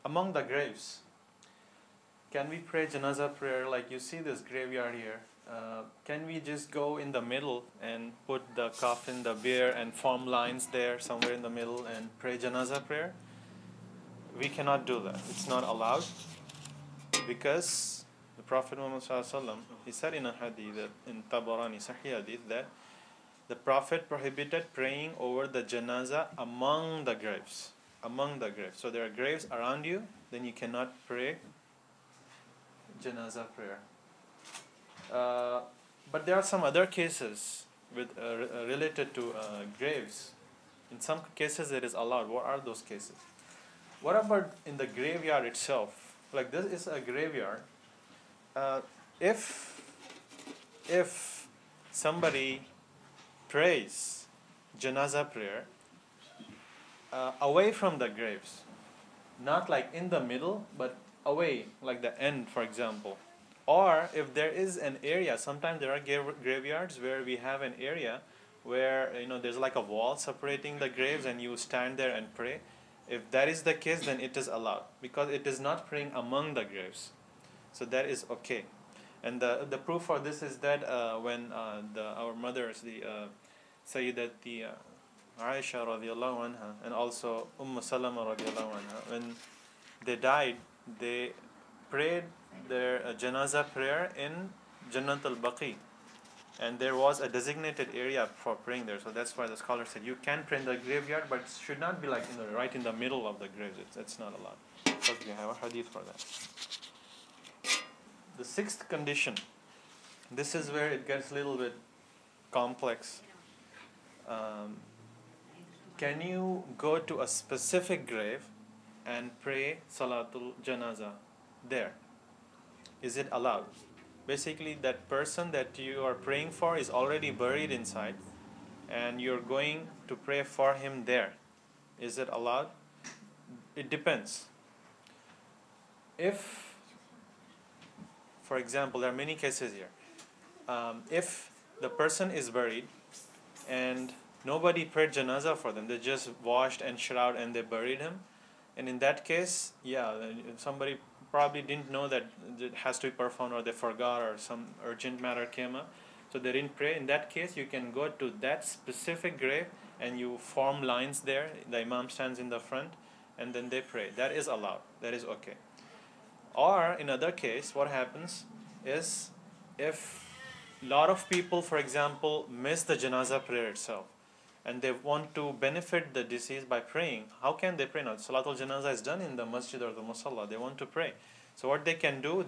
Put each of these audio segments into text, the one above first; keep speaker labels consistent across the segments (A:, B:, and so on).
A: among the graves, can we pray Janazah prayer? Like you see this graveyard here. Can we just go in the middle and put the coffin, the bier, and form lines there somewhere in the middle and pray Janazah prayer? We cannot do that. It's not allowed because the Prophet Muhammad ﷺ, he said in a hadith, in Tabarani, Sahih hadith, that the Prophet prohibited praying over the Janazah among the graves. Among the graves. So there are graves around you, then you cannot pray Janazah prayer. But there are some other cases with related to graves. In some cases it is allowed. What are those cases? What about in the graveyard itself? Like this is a graveyard. If somebody prays Janazah prayer away from the graves, not like in the middle, but away, like the end, for example. Or if there is an area, sometimes there are graveyards where we have an area where there's like a wall separating the graves and you stand there and pray. If that is the case, then it is allowed because it is not praying among the graves. So that is okay. And the proof for this is that when our mothers, the Sayyidati Aisha radiallahu anha and also Salama radiallahu anha, when they died, they prayed their Janazah prayer in Jannat al-Baqi, and there was a designated area for praying there. So that's why the scholar said you can pray in the graveyard, but it should not be like right in the middle of the graves. It's not allowed. So we have a hadith for that. The sixth condition, this is where it gets a little bit complex. Can you go to a specific grave and pray Salatul Janazah there? Is it allowed? Basically, that person that you are praying for is already buried inside and you're going to pray for him there. Is it allowed? It depends. If, for example, there are many cases here. If the person is buried and nobody prayed Janazah for them, they just washed and shrouded and they buried him, and in that case, yeah, somebody probably didn't know that it has to be performed, or they forgot, or some urgent matter came up, so they didn't pray. In that case, you can go to that specific grave and you form lines there. The Imam stands in the front and then they pray. That is allowed. That is okay. Or in other case, what happens is if a lot of people, for example, miss the Janazah prayer itself and they want to benefit the deceased by praying, how can they pray now? Salatul Janazah is done in the masjid or the musalla. They want to pray. So what they can do,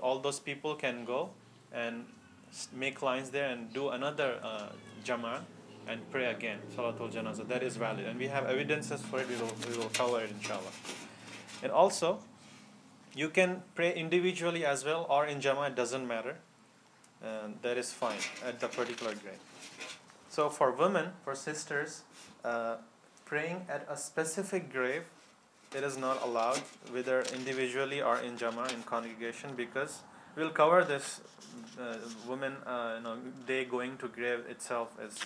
A: all those people can go and make lines there and do another Jama'ah and pray again, Salatul Janazah. That is valid. And we have evidences for it. We will cover it inshallah. And also, you can pray individually as well or in Jama'ah, it doesn't matter. And that is fine at the particular grave. So for women, for sisters, praying at a specific grave, it is not allowed, whether individually or in Jama'ah, in congregation, because we'll cover this women, they going to grave itself as,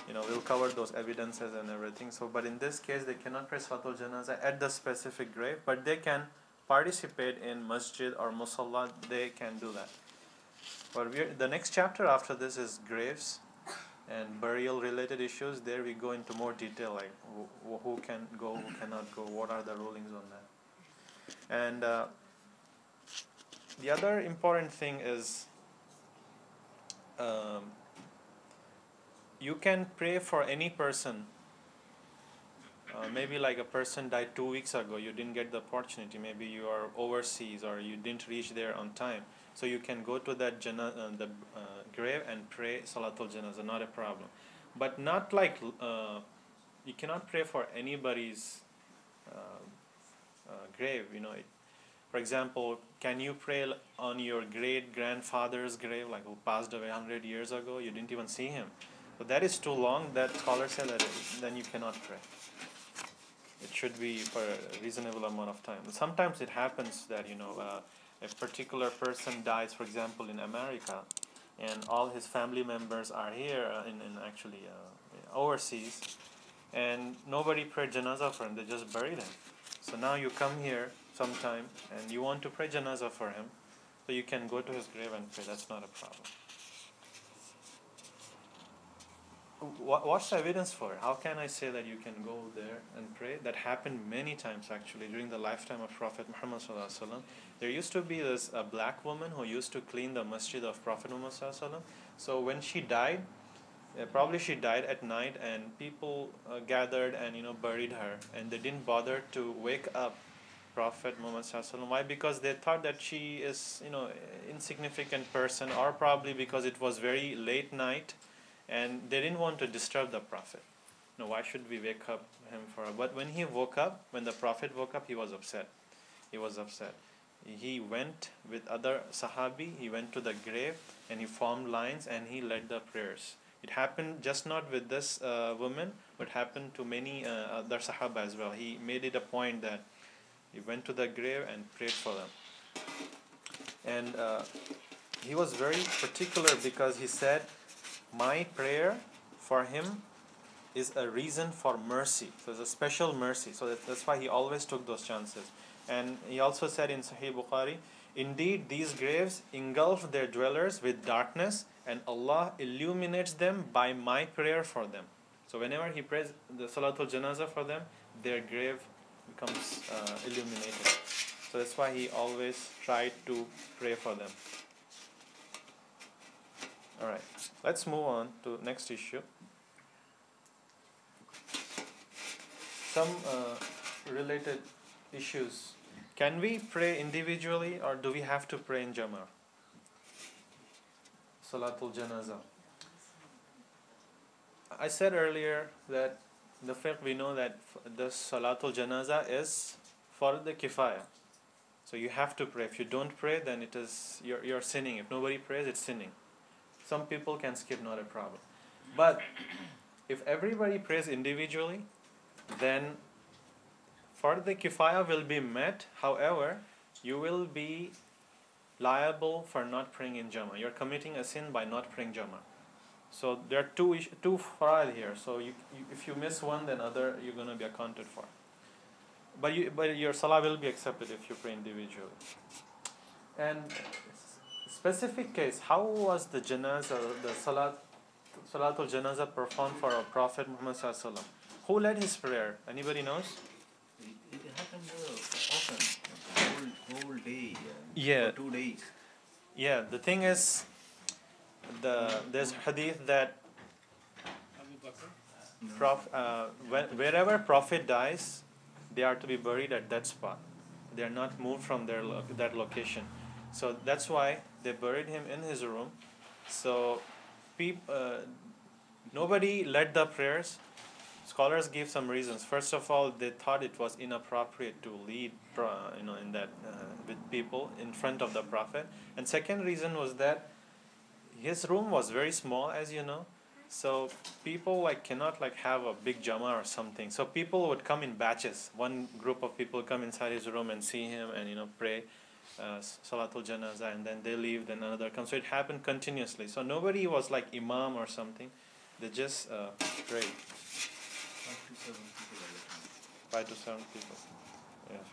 A: we'll cover those evidences and everything. So, but in this case, they cannot pray Salatul Janazah at the specific grave, but they can participate in masjid or musalla. They can do that. But the next chapter after this is graves and burial related issues. There we go into more detail, like who can go, who cannot go, what are the rulings on that. And the other important thing is you can pray for any person. Maybe like a person died 2 weeks ago, you didn't get the opportunity, maybe you are overseas or you didn't reach there on time, so you can go to that grave and pray Salatul Janazah, not a problem. But not like you cannot pray for anybody's grave. For example, can you pray on your great grandfather's grave, like who passed away 100 years ago, you didn't even see him? So that is too long. That scholar said that then you cannot pray. It should be for a reasonable amount of time. Sometimes it happens that a particular person dies, for example, in America, and all his family members are here in overseas, and nobody prayed Janazah for him. They just buried him. So now you come here sometime and you want to pray janazah for him, so you can go to his grave and pray. That's not a problem. What's the evidence for it? How can I say that you can go there and pray? That happened many times actually during the lifetime of Prophet Muhammad sallallahu alaihi wasallam. There used to be a black woman who used to clean the masjid of Prophet Muhammad sallallahu alaihi wasallam. So when she died, probably she died at night, and people gathered and buried her, and they didn't bother to wake up Prophet Muhammad sallallahu alaihi wasallam. Why? Because they thought that she is insignificant person, or probably because it was very late night and they didn't want to disturb the Prophet. Why should we wake up him for? But when he woke up, when the Prophet woke up, he was upset. He went with other Sahabi, he went to the grave and he formed lines and he led the prayers. It happened just not with this woman, but happened to many other Sahaba as well. He made it a point that he went to the grave and prayed for them. And he was very particular because he said, my prayer for him is a reason for mercy. So it's a special mercy. So that's why he always took those chances. And he also said in Sahih Bukhari, indeed these graves engulf their dwellers with darkness, and Allah illuminates them by my prayer for them. So whenever he prays the Salatul Janazah for them, their grave becomes illuminated. So that's why he always tried to pray for them. Alright, let's move on to next issue. Some related issues. Can we pray individually or do we have to pray in Jama'ah? Salatul Janazah. I said earlier that in the fiqh we know that the Salatul Janazah is fardu kifaya. So you have to pray. If you don't pray, then it is you're sinning. If nobody prays, it's sinning. Some people can skip, not a problem. But if everybody prays individually, then fardu kifaya will be met. However, you will be liable for not praying in Jama'ah. You're committing a sin by not praying Jama'ah. So there are two fara'id here. So if you miss one, then other you're going to be accounted for. But your salah will be accepted if you pray individually. And specific case, how was the janazah, the Salatul Janazah performed for our Prophet Muhammad sallallahu alaihi wasallam? Who led his prayer? Anybody knows?
B: It happened often, whole day,
A: Yeah.
B: for 2 days.
A: Yeah, the thing is, there's hadith that wherever Prophet dies, they are to be buried at that spot. They are not moved from that location. So that's why they buried him in his room. So nobody led the prayers. Scholars give some reasons. First of all, they thought it was inappropriate to lead, in that with people in front of the Prophet. And second reason was that his room was very small, as you know. So people cannot have a big Jama'ah or something. So people would come in batches. One group of people come inside his room and see him and pray Salatul Janazah, and then they leave. Then another comes. So it happened continuously. So nobody was like imam or something. They just prayed. 5 to 7 people. Yes.